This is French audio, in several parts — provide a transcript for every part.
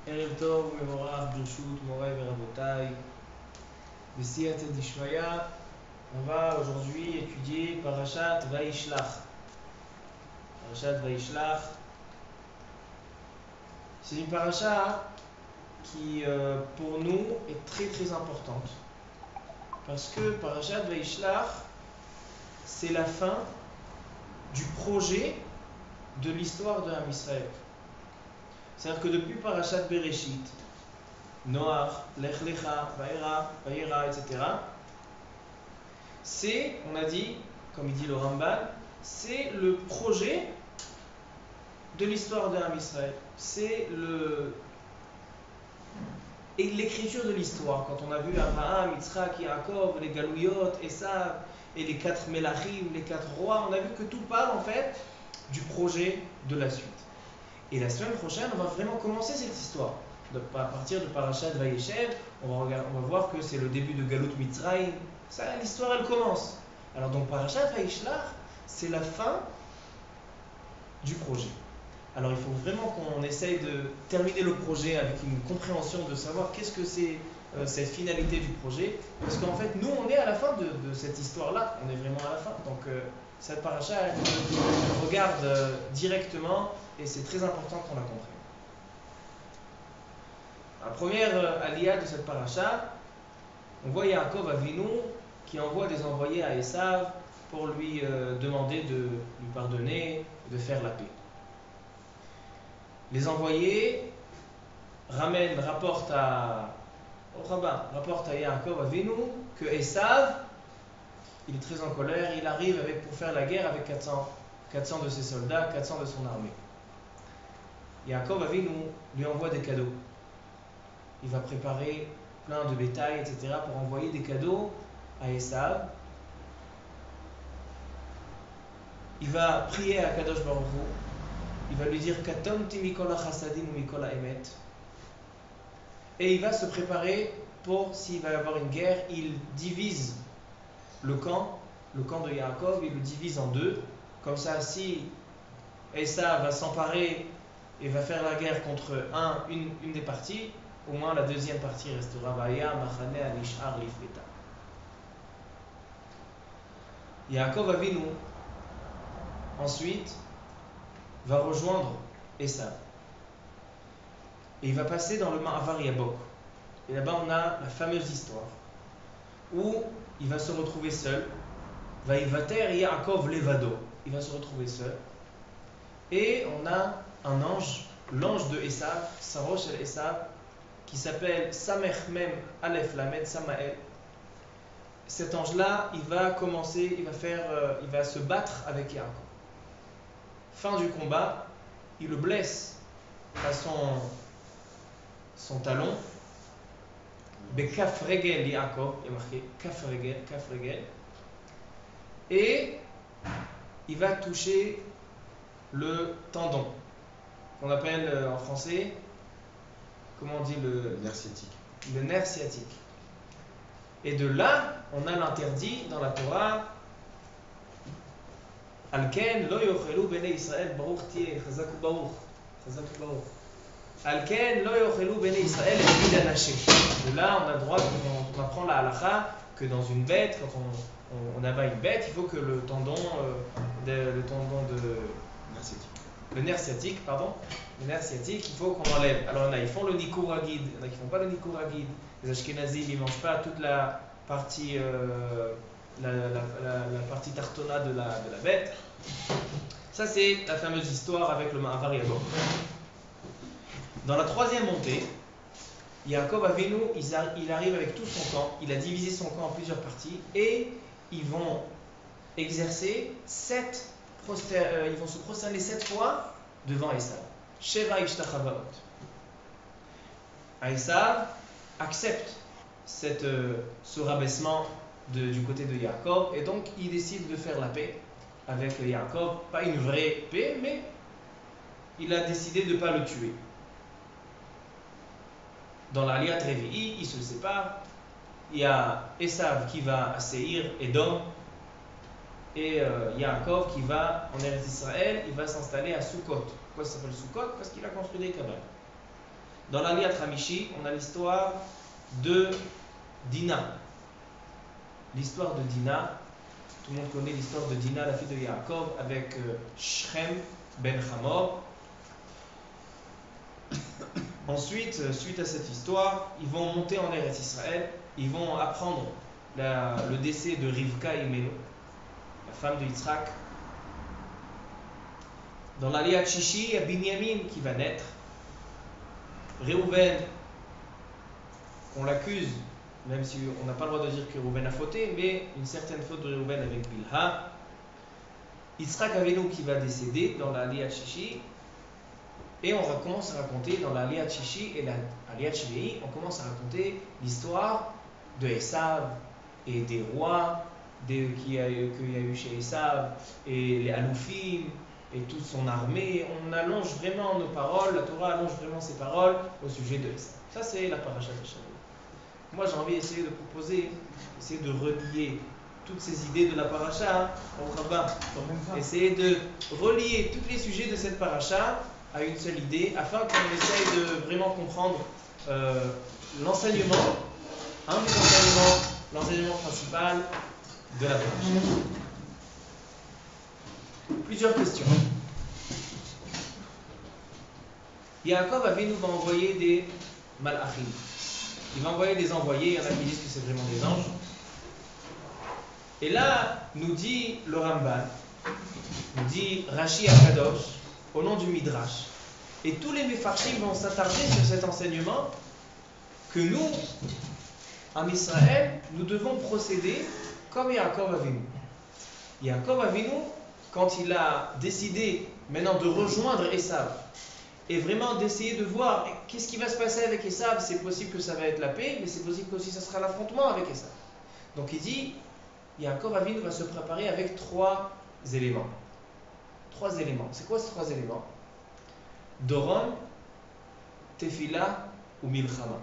ערב טוב ומבורך ברשות מוריי ורבותיי. בסייעתא דשמיא, on va aujourd'hui étudier Parashat Vaishlach. Parashat Vaishlach, c'est une paracha qui pour nous est très très importante. Parce que Parashat Vaishlach, c'est la fin du projet de l'histoire de Am Israël. C'est-à-dire que depuis Parashat Bereshit, Noach, Lech Lecha, Vaïra, etc. C'est, on a dit, comme il dit le Ramban, c'est le projet de l'histoire de Am Israël. C'est l'écriture de l'histoire. Quand on a vu Abraham, Yitzhak, Yaakov, les Galouyot, Esav, et les 4 Melachim, les 4 rois, on a vu que tout parle en fait du projet de la suite. Et la semaine prochaine, on va vraiment commencer cette histoire. À partir de Parashat Vayeshev, on va voir que c'est le début de Galut Mitzrayim. Ça, l'histoire, elle commence. Alors donc Parashat Vayishlach, c'est la fin du projet. Alors il faut vraiment qu'on essaye de terminer le projet avec une compréhension de savoir qu'est-ce que c'est cette finalité du projet. Parce qu'en fait, nous, on est à la fin de cette histoire-là. On est vraiment à la fin. Donc cette paracha, elle regarde directement et c'est très important qu'on la comprenne. La première aliyah de cette paracha, on voit Yaakov Avinu qui envoie des envoyés à Esav pour lui demander de lui pardonner, de faire la paix. Les envoyés rapportent à Yaakov Avinu que Esav, il est très en colère, il arrive pour faire la guerre avec 400 de ses soldats, 400 de son armée. Yaakov Avinu lui envoie des cadeaux. Il va préparer plein de bétail, etc. pour envoyer des cadeaux à Esav. Il va prier à Kadosh Baruch Hu. Il va lui dire Katomti mikola chassadim ou mikola emet. Et il va se préparer pour, s'il va y avoir une guerre, il divise le camp de Yaakov, il le divise en deux. Comme ça, si Esav va s'emparer et va faire la guerre contre une des parties, au moins la deuxième partie restera Vaya, Machane, Alishar, Lifleta. Yaakov Avinu, ensuite, va rejoindre Esav. Et il va passer dans le Ma'avar Yabok. Et là-bas, on a la fameuse histoire où il va se retrouver seul. Vaïvater Yaakov Levado. Il va se retrouver seul. Et on a un ange, l'ange de Esav, Sarosh el Esav, qui s'appelle Samech Mem Aleph Lamed Samael. Cet ange-là, il va se battre avec Yaakov. Fin du combat, il le blesse à son talon. Bekaf Regel Yaakov, il y a marqué Kaf Regel. Et il va toucher le tendon, qu'on appelle en français, comment on dit le nerf sciatique. Le nerf sciatique. Et de là, on a l'interdit dans la Torah. Alken lo yochelu bnei Israël baruch tieh chazak baruch. Alken lo yochelu bnei Israël et midanaché. De là, on a le droit, on apprend la halakha que dans une bête, quand on abat une bête, il faut que le tendon le nerf sciatique, il faut qu'on enlève. Alors il y en a, ils font le nikur hagid, il y en a qui font pas le nikur hagid. Les Ashkenazim, ils mangent pas toute la partie la partie tartona de la bête. Ça, c'est la fameuse histoire avec le Ma'avar Yabok. Dans la troisième montée, Yaakov Avinu, il arrive avec tout son camp. Il a divisé son camp en plusieurs parties et ils vont exercer ils vont se prosterner 7 fois devant Esav. Sheva Ishtachavaot. Esav accepte ce rabaissement du côté de Yaakov et donc il décide de faire la paix avec Yaakov. Pas une vraie paix, mais il a décidé de ne pas le tuer. Dans l'Aliyat Revi'i, ils se séparent. Il y a Esav qui va à Seir, Edom, et Yaakov qui va en Eretz Israël, il va s'installer à Sukkot. Pourquoi ça s'appelle Sukkot? Parce qu'il a construit des cabanes. Dans l'Aliyat Hamishi, on a l'histoire de Dina. L'histoire de Dina, tout le monde connaît l'histoire de Dina, la fille de Yaakov, avec Shrem ben Hamor. Ensuite, suite à cette histoire, ils vont monter en Eretz Israël, ils vont apprendre le décès de Rivka Imenu, la femme de Yitzhak. Dans l'Aliyat Shishi, il y a Binyamin qui va naître. Réhouven, qu'on l'accuse, même si on n'a pas le droit de dire que Réhouven a fauté, mais une certaine faute de Réhouven avec Bilha. Yitzhak Avinu qui va décéder dans l'Aliyat Shishi. Et on commence à raconter dans l'Aliyat Shishi et l'Aliyat Shvi'i, on commence à raconter l'histoire de Esav et des rois qu'il y a eu chez Esav et les Aloufim et toute son armée. On allonge vraiment nos paroles, la Torah allonge vraiment ses paroles au sujet de Esav. Ça, c'est la paracha de Shavuot. Moi, j'ai envie d'essayer de proposer, essayer de relier toutes ces idées de la paracha au rabbin. Essayer de relier tous les sujets de cette paracha à une seule idée, afin qu'on essaye de vraiment comprendre l'enseignement, un des enseignements, l'enseignement principal de la paracha. Plusieurs questions. Yaakov Avinu va envoyer des malachim. Il va envoyer des envoyés, il y en a qui disent que c'est vraiment des anges. Et là, nous dit le Ramban, nous dit Rashi Akadosh, au nom du Midrash. Et tous les Mefarshim vont s'attarder sur cet enseignement que nous, en Israël, nous devons procéder comme Yaakov Avinu. Yaakov Avinu, quand il a décidé maintenant de rejoindre Esav et vraiment d'essayer de voir qu'est-ce qui va se passer avec Esav, c'est possible que ça va être la paix, mais c'est possible que aussi ça sera l'affrontement avec Esav. Donc il dit, Yaakov Avinu va se préparer avec trois éléments. Trois éléments. C'est quoi ces trois éléments? Doron, Tefila ou Milchama.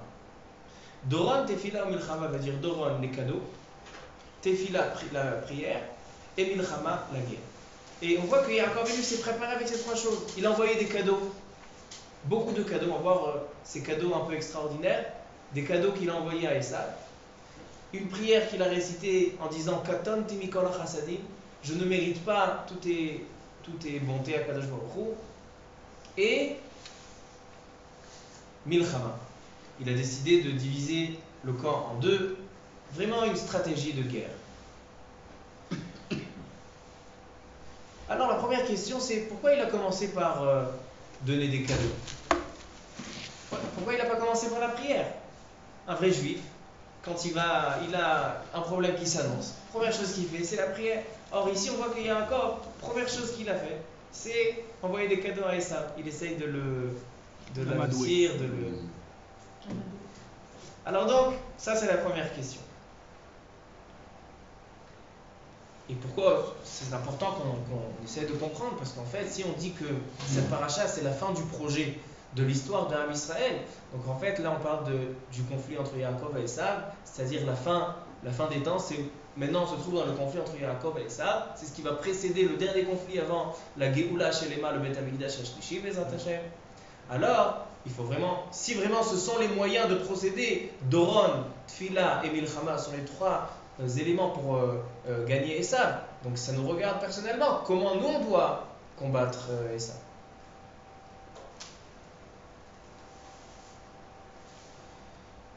Doron, Tefila ou Milchama veut dire Doron, les cadeaux, Tefila, la prière, et Milchama, la guerre. Et on voit que Yaakov Avinu s'est préparé avec ces trois choses. Il a envoyé des cadeaux, beaucoup de cadeaux. On va voir ces cadeaux un peu extraordinaires, des cadeaux qu'il a envoyés à Esav. Une prière qu'il a récitée en disant Katon timikol chasadim, je ne mérite pas tout est bonté à Kadosh Baruch Hu. Et Milchama, il a décidé de diviser le camp en deux, vraiment une stratégie de guerre. Alors la première question, c'est pourquoi il a commencé par donner des cadeaux? Pourquoi il n'a pas commencé par la prière? Un vrai juif, quand il a un problème qui s'annonce, première chose qu'il fait, c'est la prière. Or ici, on voit qu'il y a encore, première chose qu'il a fait, c'est envoyer des cadeaux à Esav. Il essaye de l'adoucir, de le... Alors donc, ça c'est la première question. Et pourquoi c'est important qu'on essaie de comprendre? Parce qu'en fait, si on dit que cette paracha, c'est la fin du projet de l'histoire de Ham Israël, donc en fait, là on parle du conflit entre Yaakov et Esav, c'est-à-dire la fin des temps, maintenant on se trouve dans le conflit entre Yaakov et Esav, c'est ce qui va précéder le dernier conflit avant la Geoula Shelema, le Bet Hamikdash Hashlishi, Bezrat Hashem. Alors, il faut vraiment, si vraiment ce sont les moyens de procéder, Doron, Tfila et Milchama sont les trois éléments pour gagner Esav, donc ça nous regarde personnellement, comment nous on doit combattre Esav.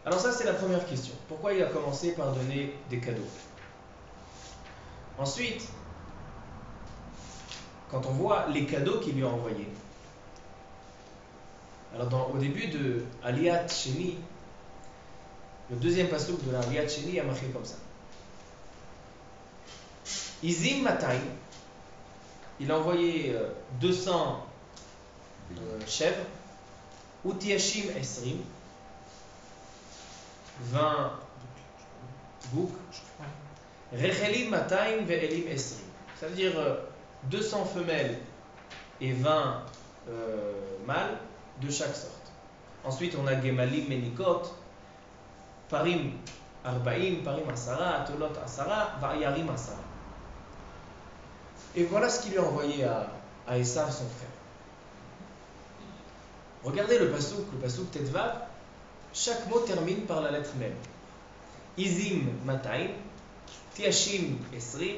Alors ça c'est la première question, pourquoi il a commencé par donner des cadeaux? Ensuite, quand on voit les cadeaux qu'il lui a envoyés, alors au début de Aliyat Sheni, le deuxième pasuk de la Aliyat Sheni a marqué comme ça. Izim Matay, il a envoyé 200 chèvres, Utiashim Esrim, 20 boucs, Rechelim Matayim Ve'elim Esrim. Ça veut dire 200 femelles et 20 mâles de chaque sorte. Ensuite, on a Gemalim Menikot, Parim Arbaim, Parim Asara, Atolot Asara, Vayarim Asara. Et voilà ce qu'il lui a envoyé à Esav, son frère. Regardez le pasuk Tetvav, chaque mot termine par la lettre même. Izim Matayim, Tiashim Esrim,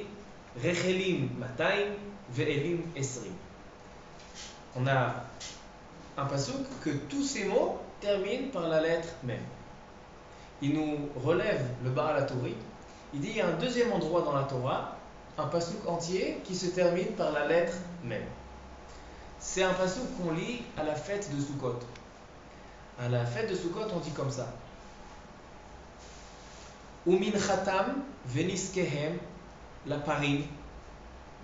Rechelim Matayim, Ve'elim Esrim. On a un pasuk que tous ces mots terminent par la lettre même. Il nous relève le Baal HaTuri. Il dit il y a un deuxième endroit dans la Torah, un pasuk entier qui se termine par la lettre même. C'est un pasuk qu'on lit à la fête de Sukkot. À la fête de Sukkot, on dit comme ça. Umin Khatam Veniskehem la Parim.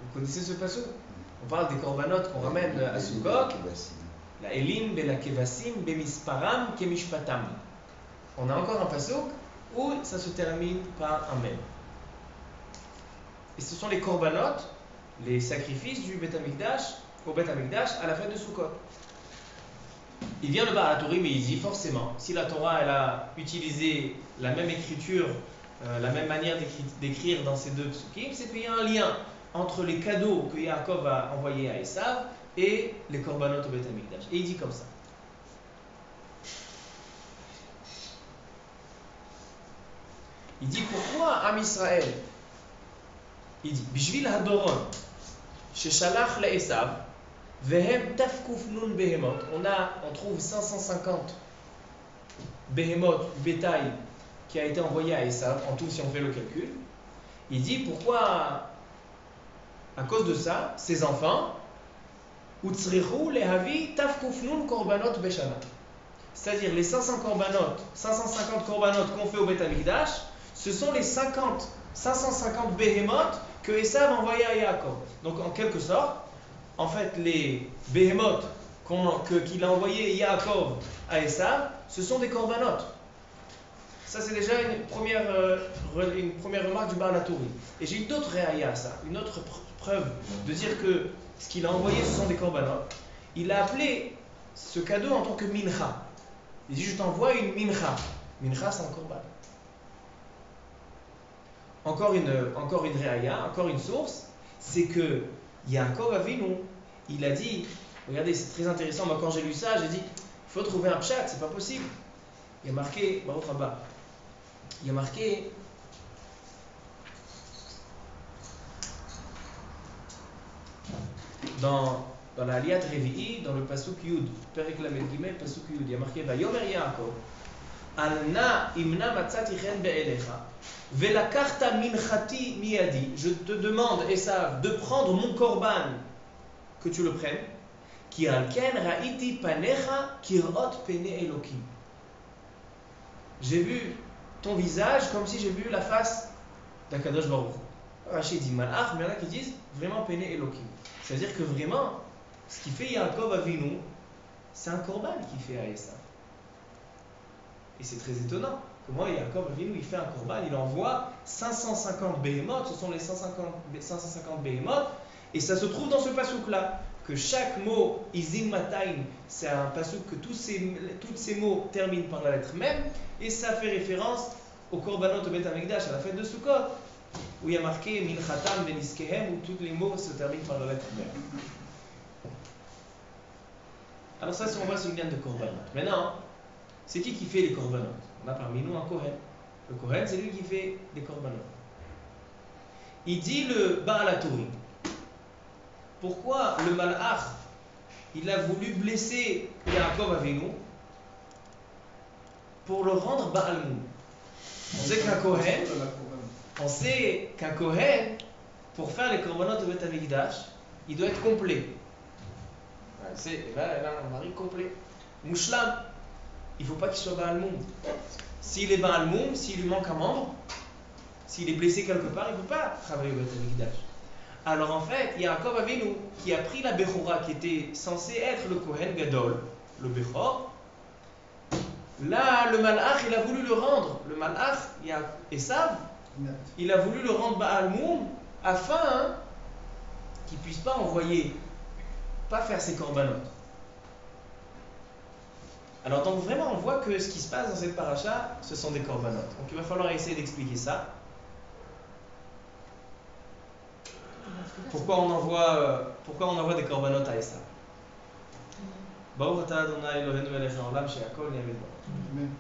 Vous connaissez ce pasuk? On parle des korbanot qu'on ramène à Sukkot. La Elim Bela Kevasim Bemisparam Kemishpatam. On a encore un pasuk où ça se termine par un même. Et ce sont les korbanot, les sacrifices du Beth Amikdash, au Beth Amikdash à la fête de Sukkot. Il vient le Baal HaTuri, mais il dit forcément, si la Torah elle a utilisé la même écriture, la même manière d'écrire dans ces deux psukim, c'est qu'il y a un lien entre les cadeaux que Yaakov a envoyés à Esav et les korbanot au Beth Amikdash. Et il dit comme ça. Il dit pourquoi Am Israël? Il dit Bishvil Hadoron Sheshalach le'Esav Vehem Tafkuf Nun Behemot. On trouve 550 Behemot, bétail qui a été envoyé à Esav, en tout si on fait le calcul. Il dit pourquoi à cause de ça, ses enfants Utzrichu Lehavi Tafkuf Nun Korbanot Beshana. C'est-à-dire les 550 korbanot qu'on fait au Beth Amikdash, ce sont les 550 Behemoth que Esav a envoyé à Yaakov. Donc en quelque sorte, en fait les Behemoth qu'il a envoyé Yaakov à Esav, ce sont des korbanot. Ça c'est déjà une première remarque du Baal HaTuri. Et j'ai d'autres réaïa à ça, une autre preuve de dire que ce qu'il a envoyé ce sont des korbanot. Il a appelé ce cadeau en tant que mincha. Il dit je t'envoie une mincha. Mincha c'est un korban. Encore une réaïa, encore une source, c'est que Yaakov Avinu, il a dit, regardez c'est très intéressant, moi quand j'ai lu ça, j'ai dit, il faut trouver un pshat, c'est pas possible. Il y a marqué, Baruch Haba, il y a marqué, dans la Aliyat Revi'i, dans le Pasuk Yud, Perek Lamed Gimel, Pasuk Yud, il y a marqué, Vayomer Yaakov, Alna imna matzati chen be'elecha. Velakarta minchati miyadi. Je te demande, Esav, de prendre mon korban, que tu le prennes. Ki alken ra'iti panecha kirot pene elokim. J'ai vu ton visage comme si j'ai vu la face d'Akadosh Baruch. Rachid dit malach, mais il y en a qui disent vraiment pene elokim. C'est-à-dire que vraiment, ce qui fait Yaakov Avinu, c'est un korban qu'il fait à Esav. Et c'est très étonnant. Comment Yaakov Avinu, il fait un korban, il envoie 550 béhémoth, ce sont les 550 béhémoth, et ça se trouve dans ce pasuk-là, que chaque mot, Izim Matayim, c'est un pasuk que tous ces mots terminent par la lettre même, et ça fait référence au korbanot au Beth Amikdash, à la fête de Sukkot, où il y a marqué Minchatam Veniskehem, où tous les mots se terminent par la lettre même. Alors ça, si on voit, c'est une gamme de korbanot. Maintenant, c'est qui fait les korbanot? On a parmi nous un Kohen. Le Kohen, c'est lui qui fait des korbanot. Il dit le Baal HaTuri. Pourquoi le Malach, il a voulu blesser Yaakov Avinu pour le rendre Baal Moum? On sait qu'un Kohen, pour faire les korbanot de Beth Amikdash, il doit être complet. Elle a un mari complet. Mouchlam. Il ne faut pas qu'il soit Baal Moum. S'il est Baal Moum, s'il lui manque un membre, s'il est blessé quelque part, il ne peut pas travailler au Beth Amikdash. Alors en fait, Yaakov Avinu, qui a pris la Bechora, qui était censé être le Kohen Gadol, le Bechor, là, le Malach, il a voulu le rendre. Le Malach, Esav, il a voulu le rendre Baal Moum, afin qu'il ne puisse pas pas faire ses korbanot. Alors donc vraiment on voit que ce qui se passe dans cette paracha, ce sont des korbanot. Donc il va falloir essayer d'expliquer ça. Pourquoi on envoie des korbanot à Esav? Baruch atah Adonai Eloheinu melech haolam she'akol nהיה b'dvaro. Amen.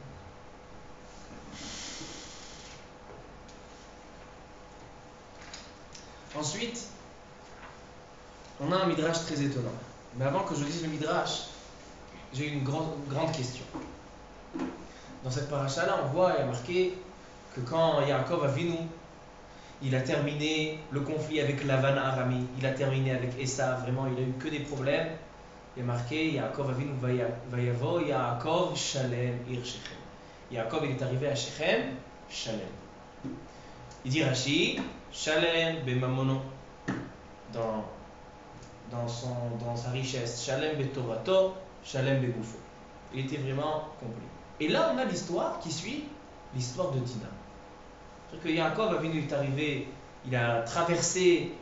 Ensuite, on a un midrash très étonnant. Mais avant que je dise le midrash, j'ai une grande question. Dans cette paracha-là, on voit, il y a marqué que quand Yaakov Avinu, il a terminé le conflit avec Lavan Arami, il a terminé avec Esav, vraiment, il a eu que des problèmes. Il y a marqué Yaakov Avinu vayavo Yaakov Shalem ir Shechem. Yaakov, il est arrivé à Shechem, Shalem. Il dit Rashi, Shalem bemamono, dans sa richesse, Shalem betorato, Shalem begufo. Il était vraiment complet. Et là, on a l'histoire qui suit l'histoire de Dina. C'est-à-dire que Yaakov Avinu est arrivé, il a traversé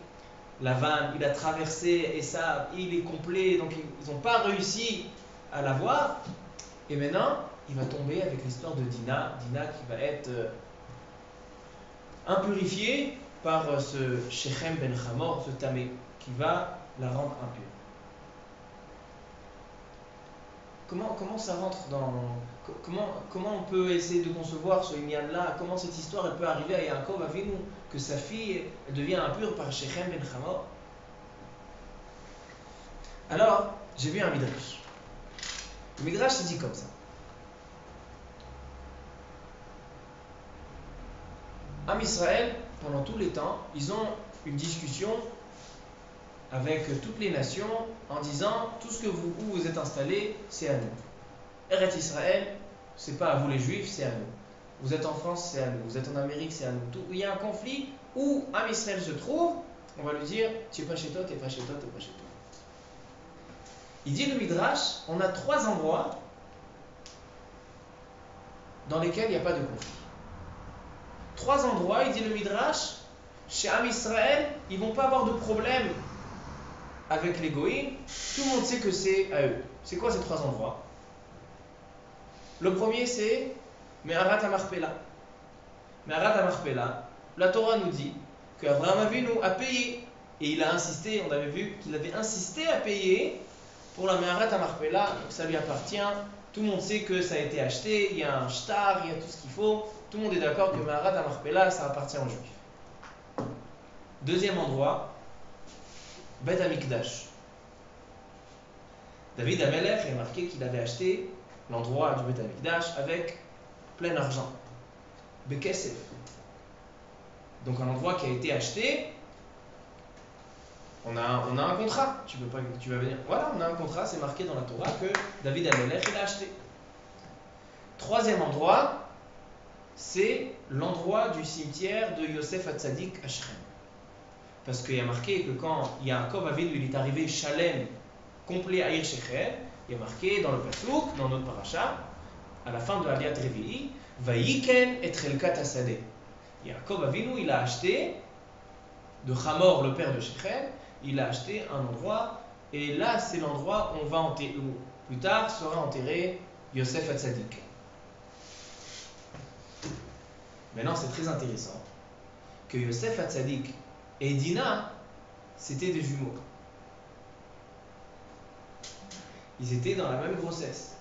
Lavan, il a traversé Esav, il est complet, donc ils n'ont pas réussi à l'avoir. Et maintenant, il va tomber avec l'histoire de Dina, Dina qui va être impurifiée par ce Shechem ben Hamor, ce Tamé, qui va la rendre impure. Comment ça rentre dans... Comment on peut essayer de concevoir ce Inyan-là? Comment cette histoire elle peut arriver à Yaakov Avinu, que sa fille elle devient impure par Shechem ben Hamor? Alors, j'ai vu un midrash. Le midrash il dit comme ça. Am Israël, pendant tous les temps, ils ont une discussion avec toutes les nations en disant tout ce que où vous êtes installés, c'est à nous. Eretz Israël, c'est pas à vous les Juifs, c'est à nous. Vous êtes en France, c'est à nous. Vous êtes en Amérique, c'est à nous. Il y a un conflit où Am Israël se trouve, on va lui dire tu es pas chez toi, tu es pas chez toi, tu es pas chez toi. Il dit le Midrash, on a 3 endroits dans lesquels il n'y a pas de conflit. 3 endroits, il dit le Midrash, chez Am Israël, ils ne vont pas avoir de problème avec les Goïms, tout le monde sait que c'est à eux. C'est quoi ces 3 endroits? Le premier c'est Me'arat HaMachpelah. Me'arat HaMachpelah, la Torah nous dit qu'Abraham Avinu a payé, et il a insisté, on avait vu qu'il avait insisté à payer pour la Me'arat HaMachpelah, donc ça lui appartient, tout le monde sait que ça a été acheté, il y a un shtar, il y a tout ce qu'il faut, tout le monde est d'accord que Me'arat HaMachpelah ça appartient aux Juifs. Deuxième endroit, Bet HaMikdash. David Amelech est marqué qu'il avait acheté l'endroit du Bet HaMikdash avec plein argent. Bekesef. Donc un endroit qui a été acheté, on a un contrat. Tu vas venir. Voilà, on a un contrat, c'est marqué dans la Torah que David Amelech il a acheté. Troisième endroit, c'est l'endroit du cimetière de Yosef Hatzadik à Shechem. Parce qu'il y a marqué que quand Yaakov Avinu il est arrivé Shalem, complet à Ir Shechem, il y a marqué dans le Pasuk, dans notre paracha, à la fin de Aliyat Revi'i, Vayiken et Chelkat Hasadeh. Yaakov Avinu il a acheté de Hamor, le père de Shechem, il a acheté un endroit, et là c'est l'endroit où on va enterrer, où plus tard sera enterré Yosef Hatzadik. Maintenant c'est très intéressant que Yosef Hatzadik et Dina, c'était des jumeaux. Ils étaient dans la même grossesse.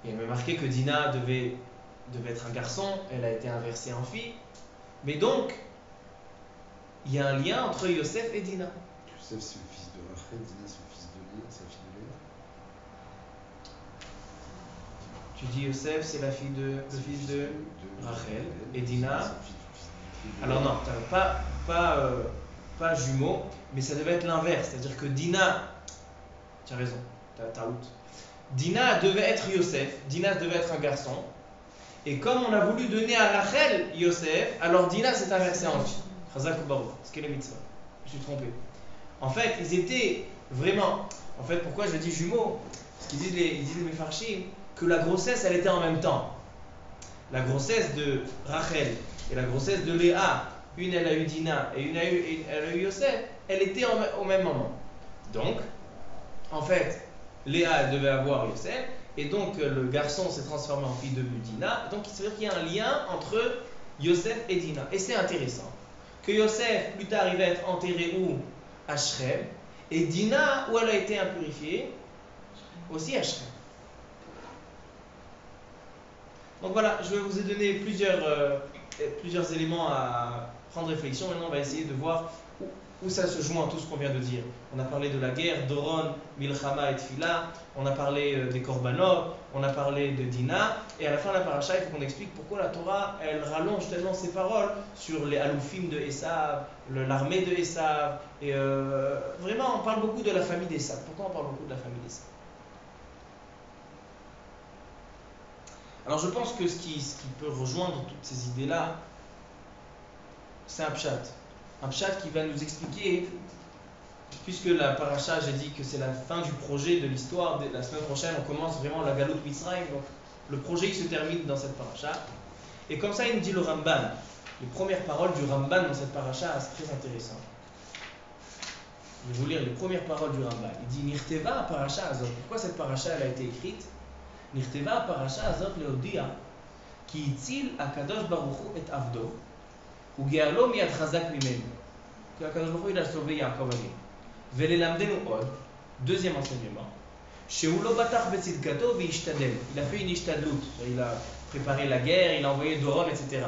Il y avait marqué que Dina devait être un garçon, elle a été inversée en fille. Mais donc, il y a un lien entre Yosef et Dina. Yosef c'est le fils de Rachel, Dina c'est le fils de Léa, c'est la fille de Léa. Tu dis Yosef, c'est le fils de Rachel, et Dina. Alors non, pas jumeaux, mais ça devait être l'inverse. C'est-à-dire que Dina, tu as raison, t'as out. Dina devait être Yosef, Dina devait être un garçon. Et comme on a voulu donner à Rachel Yosef, alors Dina s'est inversée en fille. Chazak Baruch, ce qu'est le mitzvah. Je suis trompé. En fait, ils étaient vraiment. En fait, pourquoi je dis jumeaux? Parce qu'ils disent les Mefarshim que la grossesse, elle était en même temps. La grossesse de Rachel et la grossesse de Léa, une elle a eu Dina et une elle a eu Yosef, elle était au même moment. Donc, en fait, Léa elle devait avoir Yosef, et donc le garçon s'est transformé en fille de Dina, donc ça veut dire qu'il y a un lien entre Yosef et Dina. Et c'est intéressant que Yosef, plus tard, il va être enterré où? À Shrem, Et Dina, où elle a été impurifiée, aussi à Shrem. Donc voilà, je vous ai donné plusieurs éléments à prendre réflexion. Maintenant, on va essayer de voir où ça se joint, tout ce qu'on vient de dire. On a parlé de la guerre, Doron, Milchama et Tfila. On a parlé des Korbanot, on a parlé de Dina. Et à la fin de la paracha, il faut qu'on explique pourquoi la Torah, elle rallonge tellement ses paroles sur les Aloufim de Esav, l'armée de Esav. Et vraiment, on parle beaucoup de la famille d'Esav. Pourquoi on parle beaucoup de la famille d'Esav? Alors je pense que ce qui peut rejoindre toutes ces idées-là, c'est un pshat. Un pshat qui va nous expliquer, puisque la paracha, j'ai dit que c'est la fin du projet de l'histoire, la semaine prochaine on commence vraiment la Galout Mitzrayim, donc le projet il se termine dans cette paracha. Et comme ça il nous dit le Ramban, les premières paroles du Ramban dans cette paracha, c'est très intéressant. Je vais vous lire les premières paroles du Ramban. Il dit Nirteva paracha azot. Pourquoi cette paracha elle a été écrite? נכתבה הפרשה הזאת להודיע כי הציל הקדוש ברוך הוא את עבדו וגאלו מיד חזק ממנו. כי הקדוש ברוך הוא il a sauvé יעקב אבינו. וללמדנו עוד, deuxième enseignement, שהוא לא בטח בצדקתו והשתדל. Il a fait une השתדלות, il a préparé la guerre, il a envoyé דורון, etc.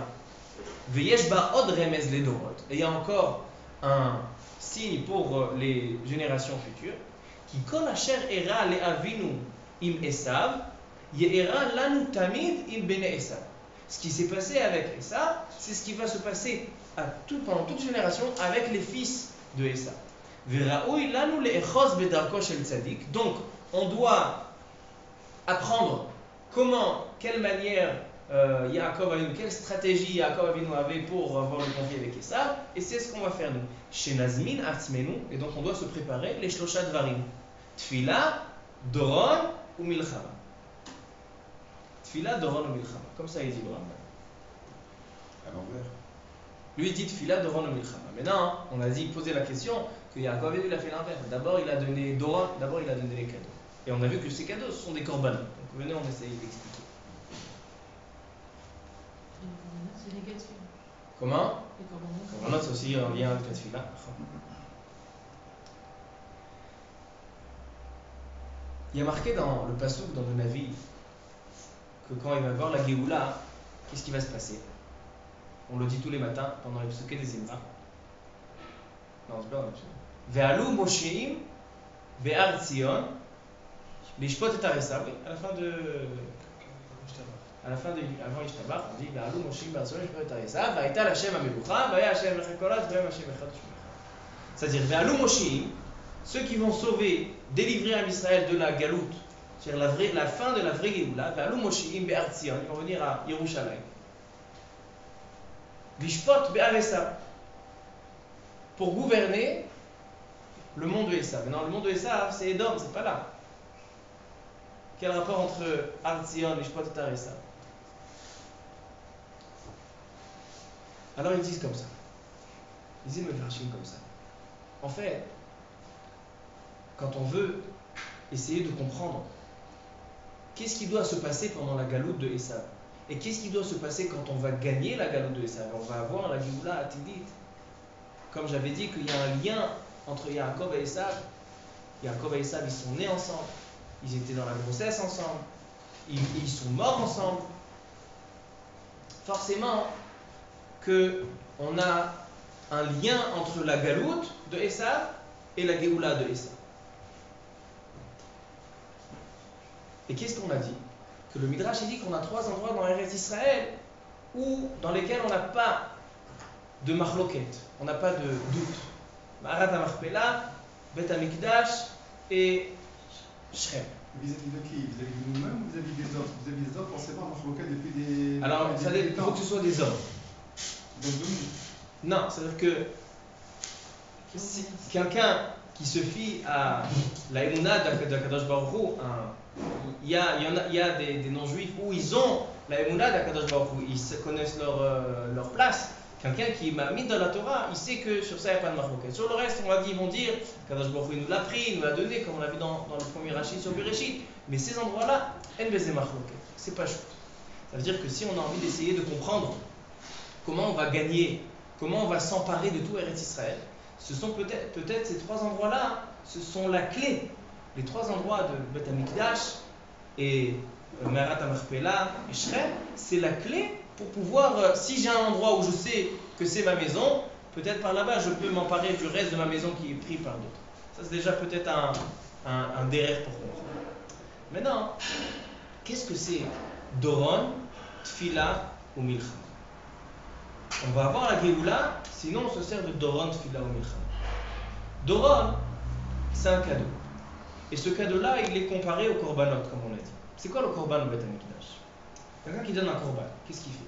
ויש בה עוד רמז לדורות. Et il y a encore un signe pour les générations futures. כי כל אשר אירע לאבינו עם עשיו Ye'era lanu tamid im bene Esav. Ce qui s'est passé avec Esav, c'est ce qui va se passer pendant toute génération avec les fils de Esav. Vera'oui lanu le'echos bedarko shel tzadik. Donc, on doit apprendre quelle manière Yaakov Avinu, quelle stratégie Yaakov Avinu avait pour avoir le conflit avec Esav, et c'est ce qu'on va faire nous. Shenazmin atzmenu, et donc on doit se préparer les shlosha dvarim. Tfila, doron ou milchama. Tfila, Doron ou Milchama. Comme ça, il dit le Rambam. À l'envers. Lui, il dit Tfila, Doron ou Milchama. Maintenant, on a dit, poser la question que Yaakov il a fait l'inverse. D'abord, il a donné Doron, d'abord, il a donné les cadeaux. Et on a vu que ces cadeaux, ce sont des korbanot. Donc, venez, on essaye d'expliquer. Les korbanot, c'est les gars de Tfila. Comment? Les korbanot. Korbanot, c'est aussi un lien avec la Tfila. Il y a marqué dans le Passouk, dans le Navi, que quand il va voir la Géoula, qu'est-ce qui va se passer? On le dit tous les matins pendant les psuké des Imra. Non, c'est pas dans le psuké. Ve'alou Mosheim be'ar Tzion lishpot et Aresa. Oui, à la fin de avant Ishtabach, on dit Ve'alou Mosheim be'ar Tzion lishpot et Aresa. Va'ita l'Hashem ha'melucha, va'ya Hashem lechakolot, va'ya Hashem echad u'shmecha. C'est-à-dire Ve'alou Mosheim, ceux qui vont sauver, délivrer à Israël de la galoute, c'est-à-dire la fin de la vraie Géoula, Ve'alou Mosheim be'ar Tzion, ils vont venir à Yerushalayim. Lishpot be'ar Esav, pour gouverner le monde de Esav. Maintenant, le monde de Esav, c'est Edom, c'est pas là. Quel rapport entre Har Tzion, Lishpot et Har Esav? Alors ils disent comme ça. Ils disent Mefarshim comme ça. En fait, quand on veut essayer de comprendre qu'est-ce qui doit se passer pendant la galoute de Esav, et qu'est-ce qui doit se passer quand on va gagner la galoute de Esav, on va avoir la Géoula Atidit. Comme j'avais dit qu'il y a un lien entre Yaakov et Esav. Yaakov et Esav, ils sont nés ensemble, ils étaient dans la grossesse ensemble, ils sont morts ensemble. Forcément qu'on a un lien entre la galoute de Esav et la Géoula de Esav. Et qu'est-ce qu'on a dit? Que le Midrash dit qu'on a 3 endroits dans Eretz Israël dans lesquels on n'a pas de marloquette, on n'a pas de doute. Ma'arat HaMachpelah, Bet HaMikdash et Shrem. Vis-à-vis de qui? Vis-à-vis de nous-mêmes ou vis-à-vis des autres? Vis-à-vis des autres, forcément, marloquette depuis des... Alors, il faut que ce soit des hommes. Donc de nous. Non, c'est-à-dire que si quelqu'un qui se fie à la Emunah d'Akadosh Baruch Hu, il y a des non-juifs où ils ont la Emunah d'Akadosh Baruch Hu, ils connaissent leur place. Quelqu'un qui m'a mis dans la Torah, il sait que sur ça il n'y a pas de marloquette. Sur le reste, ils vont dire qu'Akadosh Baruch Hu nous l'a pris, il nous l'a donné, comme on l'a vu dans le premier Rachid sur Bereshit. Mais ces endroits-là, en bezé marloquette, c'est pas chouette. Ça veut dire que si on a envie d'essayer de comprendre comment on va gagner, comment on va s'emparer de tout Eretz Israël, ce sont peut-être ces 3 endroits-là ce sont la clé. Les 3 endroits de Beth Amikdash et Me'arat HaMachpelah et Shrem, c'est la clé pour pouvoir, si j'ai un endroit où je sais que c'est ma maison, peut-être par là-bas je peux m'emparer du reste de ma maison qui est pris par d'autres. Ça c'est déjà peut-être un derrière pour comprendre. Maintenant, qu'est-ce que c'est Doron, Tfila ou Milchama? On va avoir la Géoula, sinon on se sert de Doron, Tfila ou Milchama. Doron, c'est un cadeau. Et ce cadeau-là, il est comparé au korbanot, comme on l'a dit. C'est quoi le korban au Beth Amikdash? Quelqu'un qui donne un korban, qu'est-ce qu'il fait?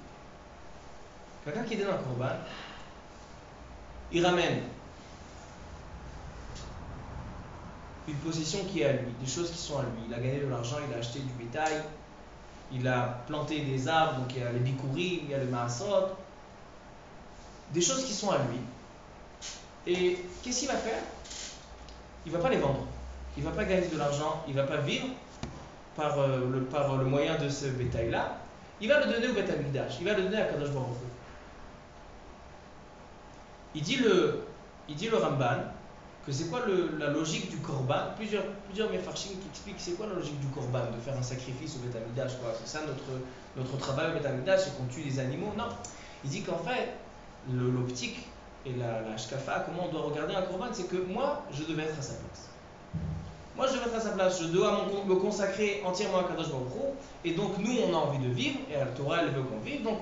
Quelqu'un qui donne un korban, il ramène une possession qui est à lui, des choses qui sont à lui. Il a gagné de l'argent, il a acheté du bétail, il a planté des arbres, donc il y a les bikurim, il y a le maasot, des choses qui sont à lui. Et qu'est-ce qu'il va faire? Il ne va pas les vendre. Il ne va pas gagner de l'argent, il ne va pas vivre par le moyen de ce bétail-là. Il va le donner au Beth Amikdash, il va le donner à Kadosh Baruch Hu. Il dit le Ramban que c'est quoi la logique du korban. Plusieurs mefarshim qui expliquent c'est quoi la logique du korban, de faire un sacrifice au Beth Amikdash. C'est ça notre travail au Beth Amikdash, c'est qu'on tue des animaux. Non, il dit qu'en fait l'optique et la shkafa, comment on doit regarder un korban, c'est que moi je devais être à sa place. Moi je devais être à sa place, je dois me consacrer entièrement à Kadosh Baruch Hu, et donc nous on a envie de vivre, et la Torah elle veut qu'on vive, donc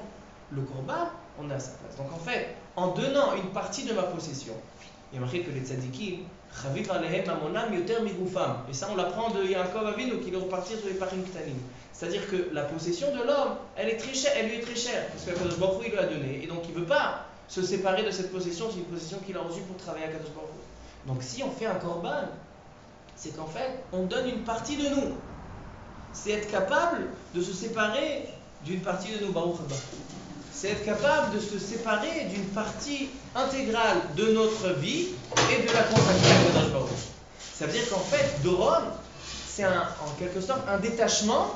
le korban on est à sa place. Donc en fait, en donnant une partie de ma possession, il y a marqué que les tzadikim, chaviv alehem mamonam yoter migufam, et ça on l'apprend de Yaakov Avinu qui veut repartir sur les parim ktanim. C'est-à-dire que la possession de l'homme, elle est très chère, elle lui est très chère, parce que Kadosh Baruch Hu il lui a donné, et donc il ne veut pas se séparer de cette possession, c'est une possession qu'il a reçue pour travailler à Kadosh Baruch Hu. Donc si on fait un korban, c'est qu'en fait, on donne une partie de nous. C'est être capable de se séparer d'une partie de nous, Baruch Haba. C'est être capable de se séparer d'une partie intégrale de notre vie et de la consacrer à Kadosh Baruch. Ça veut dire qu'en fait, Doron, c'est en quelque sorte un détachement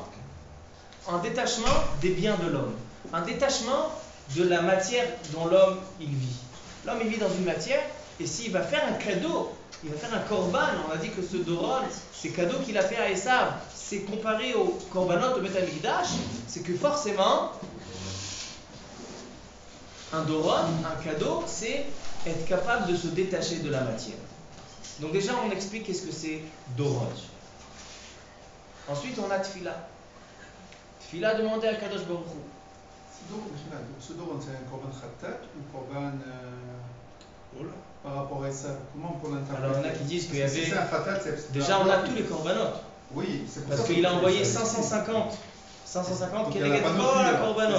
des biens de l'homme. Un détachement de la matière dont l'homme il vit. L'homme il vit dans une matière, et s'il va faire un cadeau, il va faire un korban, on a dit que ce Doron, ces cadeaux qu'il a fait à Esav, c'est comparé au korbanot au Beth Amikdash, c'est que forcément, un Doron, un cadeau, c'est être capable de se détacher de la matière. Donc déjà, on explique qu'est-ce que c'est Doron. Ensuite, on a Tfila. Tfila demandé à Kadosh Baruch Hu. Ce Doron, c'est un korban khatat ou korban par rapport à ça? Comment on peut l'interpréter? Alors, il y en a qui disent qu'il y avait. C'est un khatat, c'est déjà, on a tous les korbanot. Oui, c'est pour parce ça qu'il a envoyé 550 qui est la korbanot.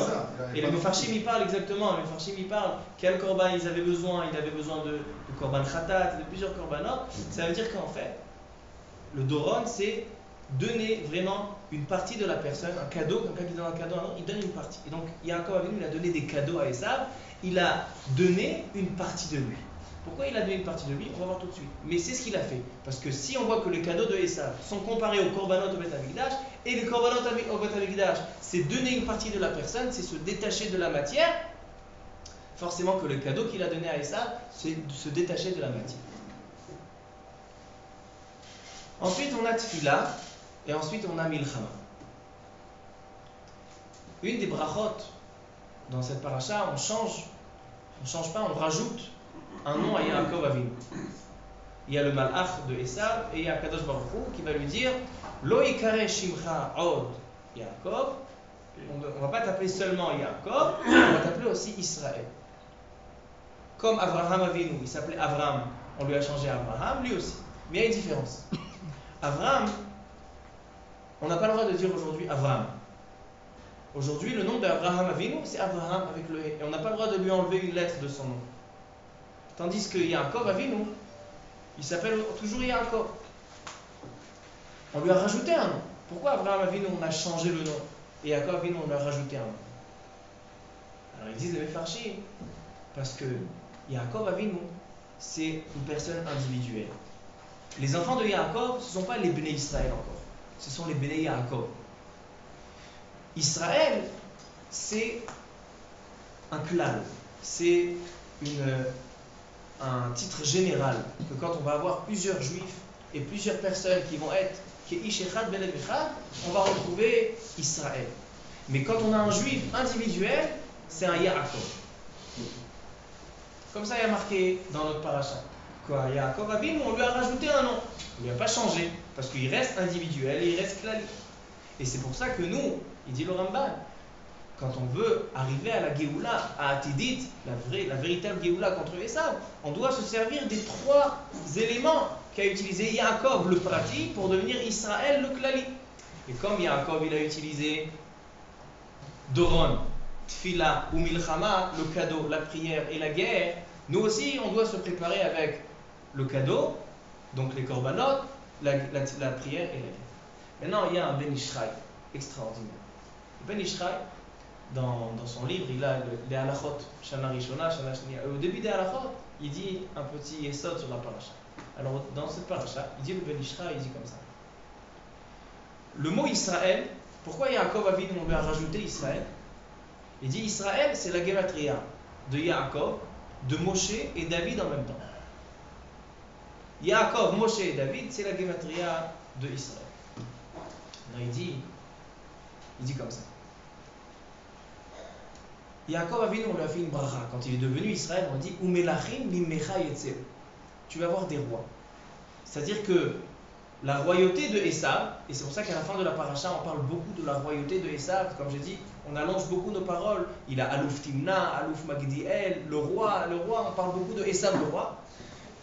Et les Mefarshim ils parlent exactement, les Mefarshim ils parlent quel korban ils avaient besoin. Ils avaient besoin de korban khatat, de plusieurs korbanot. Ça veut dire qu'en fait, le Doron, c'est donner vraiment une partie de la personne, un cadeau. Quelqu'un qui donne un cadeau, il donne une partie. Et donc, Yaakov Avinu, il a donné des cadeaux à Esav, il a donné une partie de lui. Pourquoi il a donné une partie de lui? On va voir tout de suite. Mais c'est ce qu'il a fait. Parce que si on voit que les cadeaux de Esav sont comparés aux korbanot au Beth Amikdash, et les korbanot au Beth Amikdash, c'est donner une partie de la personne, c'est se détacher de la matière, forcément que le cadeau qu'il a donné à Esav, c'est de se détacher de la matière. Ensuite, on a Tfila, et ensuite on a Milchama. Une des brachot dans cette paracha, on change pas, on rajoute un nom à Yaakov Avinu. Il y a le malach de Esav et il y a Kadosh Baruch Hu qui va lui dire Lo yikare shimcha od Yaakov. On ne va pas t'appeler seulement Yaakov, on va t'appeler aussi Israël. Comme Abraham Avinu, il s'appelait Abraham, on lui a changé Abraham, lui aussi. Mais il y a une différence. Abraham, on n'a pas le droit de dire aujourd'hui Abraham. Aujourd'hui, le nom d'Abraham Avinu, c'est Abraham avec le et on n'a pas le droit de lui enlever une lettre de son nom. Tandis que Yaakov Avinu, il s'appelle toujours Yaakov. On lui a rajouté un nom. Pourquoi Abraham Avinu, on a changé le nom et Yaakov Avinu, on lui a rajouté un nom? Alors ils disent les Mefarshim, parce que Yaakov Avinu, c'est une personne individuelle. Les enfants de Yaakov, ce ne sont pas les Bnei Israël encore. Ce sont les Bnei Yaakov. Israël, c'est un klal. C'est un titre général que quand on va avoir plusieurs juifs, et plusieurs personnes qui vont être Ish Echad Belev Echad, on va retrouver Israël. Mais quand on a un juif individuel, c'est un Yaakov. Comme ça, il y a marqué dans notre paracha. Quoi, Yaakov Avinu, on lui a rajouté un nom. On ne lui a pas changé, parce qu'il reste individuel et il reste clali. Et c'est pour ça que nous, il dit le Ramban, quand on veut arriver à la Géoula, à Atidit, la véritable Géoula contre Esav, on doit se servir des trois éléments qu'a utilisé Yaakov le Prati pour devenir Israël le Klali. Et comme Yaakov il a utilisé Doron, Tfila ou Milchama, le cadeau, la prière et la guerre, nous aussi on doit se préparer avec le cadeau, donc les korbanot, la prière et la guerre. Maintenant il y a un Ben Ishraï extraordinaire. Le Ben Ishraï, dans son livre, il a les halachot, Shana Rishona, Shana Shnia. Au début des halachot, il dit un petit essai sur la paracha. Alors, dans cette paracha, il dit le Ben Ishraï, il dit comme ça. Le mot Israël, pourquoi Yaakov Avinu, on lui a rajouté Israël? Il dit Israël, c'est la gematria de Yaakov, de Moshe et David en même temps. Yaakov, Moshe et David, c'est la gematria de Israël. Alors, il dit comme ça. Yaakov Avinu, on lui a fait une bracha. Quand il est devenu Israël, on dit Umelachim mimecha yetzeu. Tu vas avoir des rois. C'est-à-dire que la royauté de Esav, et c'est pour ça qu'à la fin de la paracha, on parle beaucoup de la royauté de Esav. Comme j'ai dit, on allonge beaucoup nos paroles. Il a Alouf Timna, Alouf Magdiel, le roi, on parle beaucoup de Esav, le roi.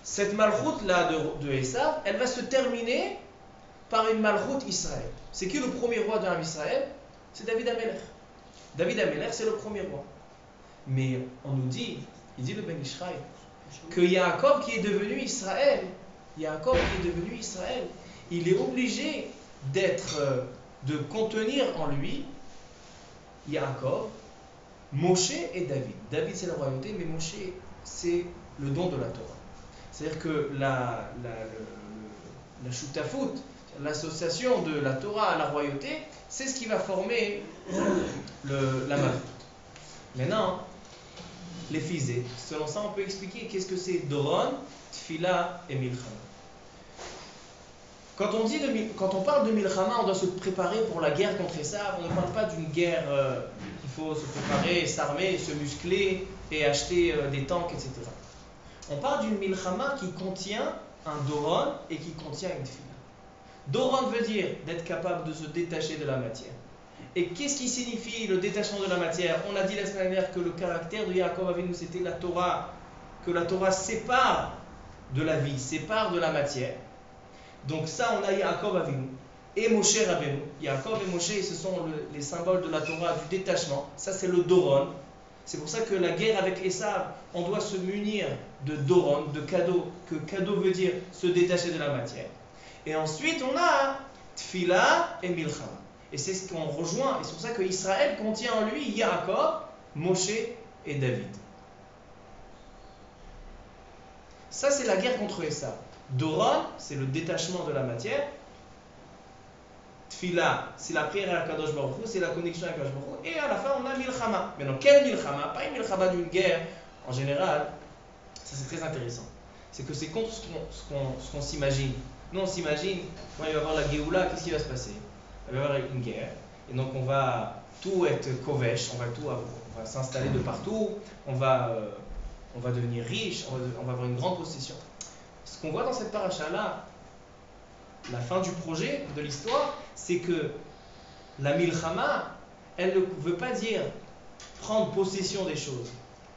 Cette malchoute là de Esav, elle va se terminer par une malchoute Israël. C'est qui le premier roi de Israël? C'est David Amelech. David Amelech, c'est le premier roi. Mais on nous dit, il dit le Ben Ishraï, que Yaakov qui est devenu Israël, il est obligé de contenir en lui Yaakov, Moshe et David. David c'est la royauté, mais Moshe c'est le don de la Torah. C'est-à-dire que la shutafut, l'association de la Torah à la royauté, c'est ce qui va former la malchoute. Maintenant, les physés, selon ça, on peut expliquer qu'est-ce que c'est Doron, Tfila et Milchama. Quand on parle de Milchama, on doit se préparer pour la guerre contre Esav. On ne parle pas d'une guerre il faut se préparer, s'armer, se muscler et acheter des tanks, etc. On parle d'une Milchama qui contient un Doron et qui contient une Tfila. Doron veut dire d'être capable de se détacher de la matière. Et qu'est-ce qui signifie le détachement de la matière? On a dit la semaine dernière que le caractère de Yaakov Avinu, c'était la Torah, que la Torah sépare de la vie, sépare de la matière. Donc ça, on a Yaakov Avinu et Moshe Rabbeinu. Yaakov et Moshe, ce sont les symboles de la Torah, du détachement. Ça, c'est le Doron. C'est pour ça que la guerre avec Esav, on doit se munir de Doron, de cadeau, que cadeau veut dire se détacher de la matière. Et ensuite, on a Tfila et Milchama. Et c'est ce qu'on rejoint. Et c'est pour ça que Israël contient en lui Yaakov, Moshe et David. Ça, c'est la guerre contre Esav. Doron, c'est le détachement de la matière. Tfila, c'est la prière à Kadosh Baruch Hu, c'est la connexion avec Kadosh Baruch Hu. Et à la fin, on a Milchama. Maintenant, quelle Milchama? Pas une Milchama d'une guerre. En général, ça c'est très intéressant. C'est que c'est contre ce qu'on s'imagine. Nous, on s'imagine, quand il va y avoir la Géoula, qu'est-ce qui va se passer? Il va y avoir une guerre. Et donc, on va tout être kovesh, on va s'installer de partout, on va devenir riche, on va avoir une grande possession. Ce qu'on voit dans cette paracha-là, la fin du projet, de l'histoire, c'est que la Milchama, elle ne veut pas dire prendre possession des choses,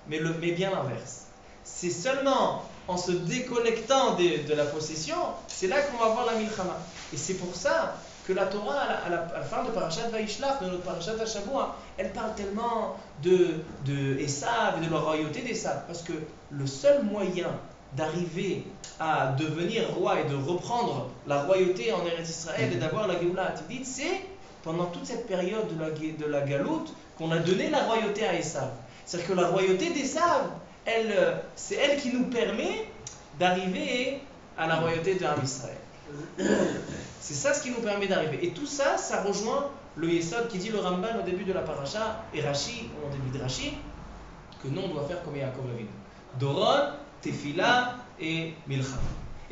mais bien l'inverse. C'est seulement en se déconnectant de la possession, c'est là qu'on va voir la Milchama. Et c'est pour ça que la Torah, à la fin de Parashat Vaishlach, de notre Parashat Hashavua, elle parle tellement de Esav et de la royauté d'Esav, parce que le seul moyen d'arriver à devenir roi et de reprendre la royauté en Eretz Israël et d'avoir la Géoula Atidit, c'est pendant toute cette période de la Galoute qu'on a donné la royauté à Esav. C'est-à-dire que la royauté d'Esav, c'est elle qui nous permet d'arriver à la royauté de Israël. C'est ça ce qui nous permet d'arriver. Et tout ça, ça rejoint le Yesod qui dit le Ramban au début de la paracha, et Rashi, au début de Rashi, que nous on doit faire comme Yaakov Avinu. Doron, Tefila et Milchama.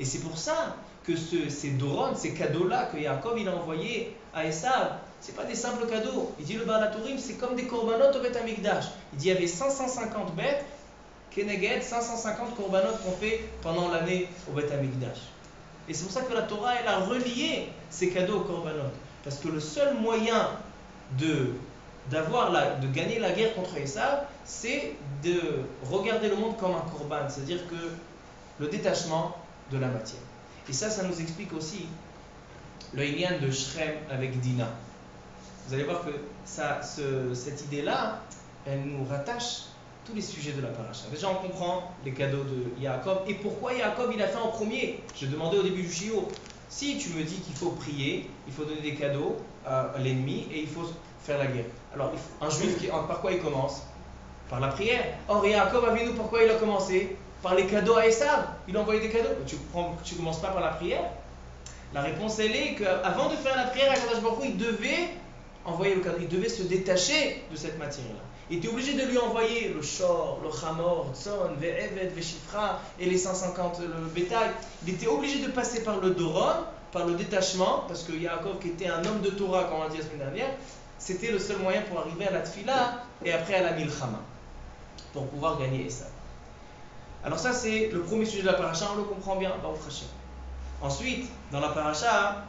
Et c'est pour ça que ces drones, ces cadeaux-là que Yaakov il a envoyés à Esav, ce pas des simples cadeaux. Il dit le Baal HaTurim, c'est comme des korbanot au Beth Amikdash. Il dit il y avait 550 bêtes, Keneged, 550 korbanot qu'on fait pendant l'année au Beth Amikdash. Et c'est pour ça que la Torah elle a relié ces cadeaux aux korbanot. Parce que le seul moyen de gagner la guerre contre Esav, c'est de regarder le monde comme un korban, c'est-à-dire que le détachement de la matière. Et ça nous explique aussi le Inyan de Shrem avec Dina. Vous allez voir que cette idée-là, elle nous rattache tous les sujets de la paracha. Déjà, on comprend les cadeaux de Yaakov et pourquoi Yaakov il a fait en premier. Je demandais au début du shiur, si tu me dis qu'il faut prier, il faut donner des cadeaux à l'ennemi et il faut faire la guerre. Alors, un juif, par quoi il commence? Par la prière. Or, Yaakov Avinu, pourquoi il a commencé? Par les cadeaux à Esav. Il a envoyé des cadeaux. Tu commences pas par la prière? La réponse, elle est qu'avant de faire la prière, Akadosh Baruch Hu, il devait envoyer le cadeau. Il devait se détacher de cette matière-là. Il était obligé de lui envoyer le shor, le chamor, tzon, ve'eved, ve'shifra et les 150 le bétail. Il était obligé de passer par le doron, par le détachement, parce que Yaakov, qui était un homme de Torah, comme on l'a dit la semaine dernière, c'était le seul moyen pour arriver à la tfila et après à la milchama, pour pouvoir gagner Esav. Alors ça, c'est le premier sujet de la paracha, on le comprend bien, Baruch Hashem. Ensuite, dans la paracha,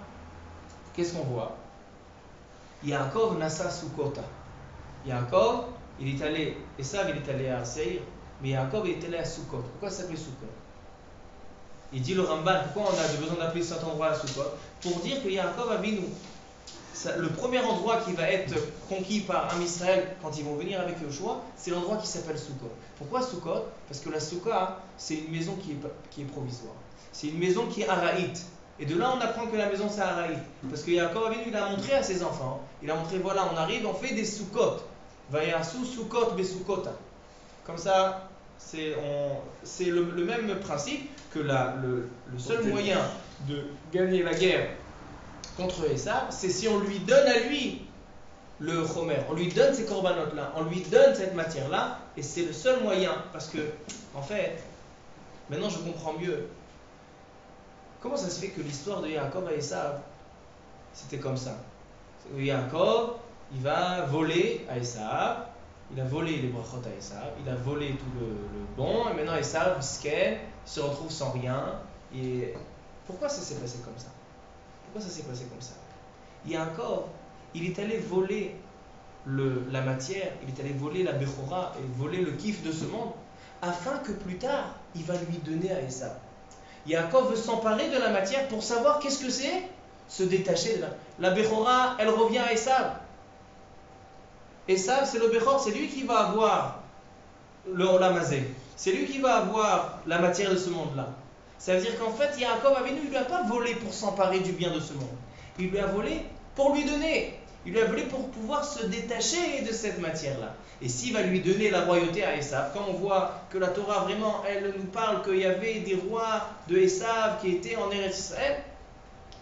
qu'est-ce qu'on voit? Yaakov nasa Sukkota. Yaakov, il est allé, Esav il est allé à Seir, mais Yaakov il est allé à Sukkot. Pourquoi ça s'appelle Sukkot? Il dit le Ramban, pourquoi on a besoin d'appeler cet endroit à Sukkot? Pour dire que Yaakov Avinu, le premier endroit qui va être conquis par Am Israël quand ils vont venir avec Yoshua, c'est l'endroit qui s'appelle Sukkot. Pourquoi Sukkot? Parce que la Soukha, c'est une maison qui est provisoire. C'est une maison qui est araïte. Et de là, on apprend que la maison, c'est araïte. Parce que Yaakov Avinu, il a montré à ses enfants, il a montré, voilà, on arrive, on fait des Sukkot. Vayasu Sukkot besukkota. Comme ça, c'est le même principe que le seul moyen de gagner la guerre contre Esav, c'est si on lui donne à lui le chomer, on lui donne ces corbanotes-là, on lui donne cette matière-là, et c'est le seul moyen, parce que, en fait, maintenant je comprends mieux. Comment ça se fait que l'histoire de Yaakov à Esav, c'était comme ça? Yaakov, il va voler à Esav, il a volé les brachot à Esav, il a volé tout le bon, et maintenant Esav, il se retrouve sans rien. Et pourquoi ça s'est passé comme ça? Pourquoi ça s'est passé comme ça? Yaakov, il est allé voler la matière, il est allé voler la Bechora, et voler le kiff de ce monde, afin que plus tard, il va lui donner à Esav. Yaakov veut s'emparer de la matière pour savoir qu'est-ce que c'est? Se détacher de la Bechora, elle revient à Esav. Esav, c'est le Bechor, c'est lui qui va avoir le Olam Hazeh. C'est lui qui va avoir la matière de ce monde-là. Ça veut dire qu'en fait, Yaakov Avinu, il ne lui a pas volé pour s'emparer du bien de ce monde. Il lui a volé pour lui donner. Il lui a volé pour pouvoir se détacher de cette matière-là. Et s'il va lui donner la royauté à Esav, quand on voit que la Torah vraiment, elle nous parle qu'il y avait des rois de Esav qui étaient en Eretz Israël,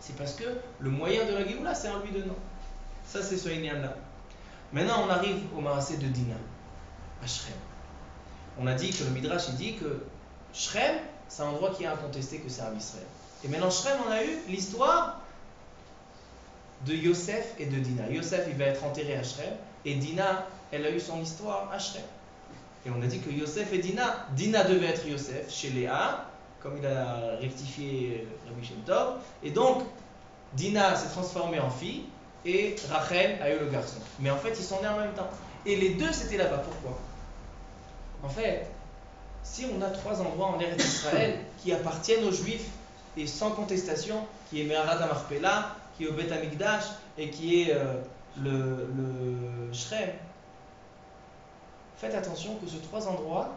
c'est parce que le moyen de la Géoula, c'est en lui donnant. Ça, c'est ce Inyan-là. Maintenant, on arrive au Marasé de Dina, à Shrem. On a dit que le Midrash, il dit que Shrem, c'est un endroit qui est incontesté que c'est Am Israël. Et maintenant, Shrem, on a eu l'histoire de Yosef et de Dina. Yosef, il va être enterré à Shrem, et Dina, elle a eu son histoire à Shrem. Et on a dit que Yosef et Dina devait être Yosef chez Léa, comme il a rectifié Rabbi Shem Tov, et donc Dina s'est transformée en fille, et Rachel a eu le garçon. Mais en fait, ils sont nés en même temps. Et les deux, c'était là-bas. Pourquoi? En fait, si on a 3 endroits en Eretz Israël qui appartiennent aux Juifs, et sans contestation, qui est Me'arat HaMachpelah, qui est au Beth Amikdash, et qui est le Shrem, faites attention que ces 3 endroits,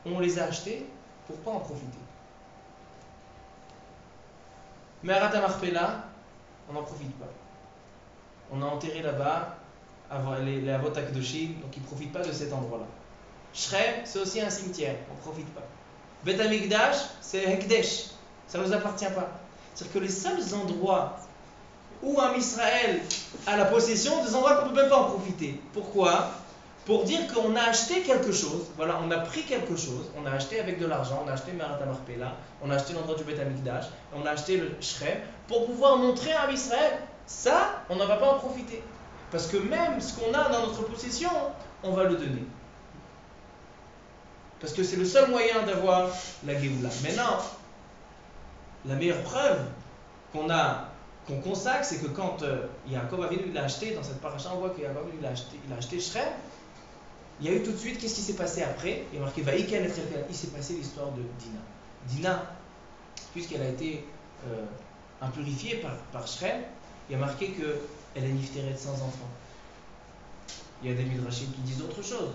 on les a achetés pour ne pas en profiter. Me'arat HaMachpelah, on n'en profite pas. On a enterré là-bas les Avot HaKadoshim, donc ils ne profitent pas de cet endroit-là. Shrem, c'est aussi un cimetière, on ne profite pas. Beth Amikdash, c'est Hekdesh, ça ne nous appartient pas. C'est-à-dire que les seuls endroits où un Israël a la possession, des endroits qu'on ne peut même pas en profiter. Pourquoi? pour dire qu'on a acheté quelque chose, voilà, on a pris quelque chose, on a acheté avec de l'argent, on a acheté Me'arat HaMachpelah, on a acheté l'endroit du Beth Amikdash, on a acheté le Shrem, pour pouvoir montrer à Israël, ça, on n'en va pas en profiter. Parce que même ce qu'on a dans notre possession, on va le donner. Parce que c'est le seul moyen d'avoir la Géoula. Maintenant, la meilleure preuve qu'on consacre, c'est que quand Yaakov Avinu l'a acheté, dans cette paracha, on voit que Yaakov Avinu il a acheté Shrem. Il y a eu tout de suite, qu'est-ce qui s'est passé après? Il y a marqué Vaïken et Trelkel. Il s'est passé l'histoire de Dina. Dina, puisqu'elle a été impurifiée par Shrem, il y a marqué qu'elle est niftérée de 100 enfants. Il y a des midrashim qui disent autre chose.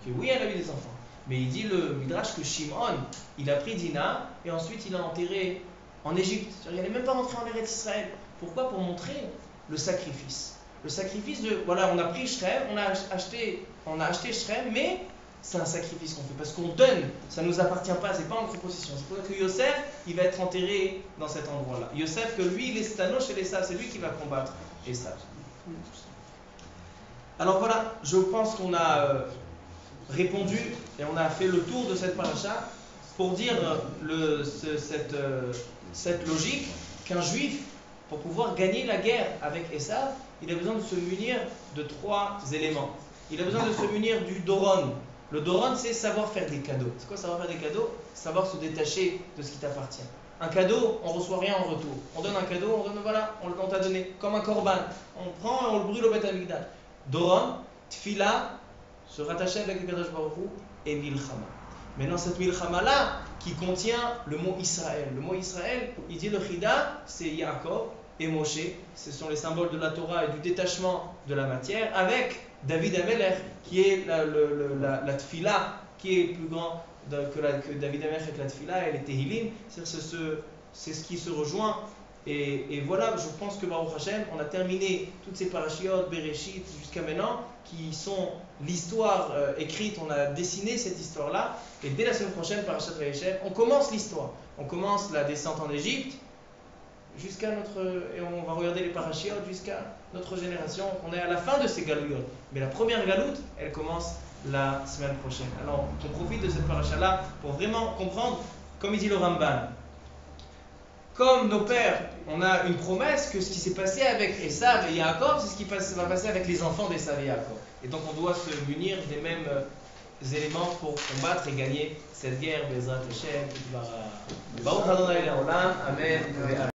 Que oui, elle a eu des enfants. Mais il dit le midrash que Shimon, il a pris Dina et ensuite il l'a enterrée en Égypte. Il n'est même pas rentré en Eretz Israël. Pourquoi? Pour montrer le sacrifice. Le sacrifice de, voilà, on a pris Shrem, on a acheté Shrem, mais c'est un sacrifice qu'on fait parce qu'on donne, ça ne nous appartient pas, c'est pas en notre possession. C'est pour ça que Yosef, il va être enterré dans cet endroit-là. Yosef, que lui, il est Stano chez Esav, c'est lui qui va combattre Esav. Alors voilà, je pense qu'on a répondu et on a fait le tour de cette paracha pour dire cette logique qu'un juif, pour pouvoir gagner la guerre avec Esav, il a besoin de se munir de 3 éléments. Il a besoin de se munir du Doron. Le Doron, c'est savoir faire des cadeaux. C'est quoi savoir faire des cadeaux? Savoir se détacher de ce qui t'appartient. Un cadeau, on ne reçoit rien en retour. On donne un cadeau, on donne, voilà, on t'a donné, comme un korban. On prend et on le brûle au Beth Amikdash. Doron, Tfila, se rattacher avec le Kadosh Baruch Hu, et Milchama. Maintenant, cette Milchama-là, qui contient le mot Israël. Le mot Israël, il dit le Chida, c'est Yaakov et Moshe. Ce sont les symboles de la Torah et du détachement de la matière, avec David Amelech, qui est la Tfila, qui est plus grand que David Amelech avec la Tfila, et les Tehillim. C'est ce qui se rejoint. Et voilà, je pense que Baruch Hashem, on a terminé toutes ces parashiot, Bereshit, jusqu'à maintenant, qui sont l'histoire écrite, on a dessiné cette histoire-là, et dès la semaine prochaine, Parashat Vayeshev, on commence l'histoire. On commence la descente en Égypte, et on va regarder les parashiot jusqu'à notre génération, on est à la fin de ces galouyot. Mais la première galoute, elle commence la semaine prochaine. Alors, on profite de cette paracha-là pour vraiment comprendre, comme il dit le Ramban, comme nos pères, on a une promesse que ce qui s'est passé avec Esav et Yaakov, c'est ce qui va passer avec les enfants d'Esav et Yaakov. Et donc on doit se munir des mêmes éléments pour combattre et gagner cette guerre. Bezrat Hashem, Baruch Adonai Le'olam, Amen.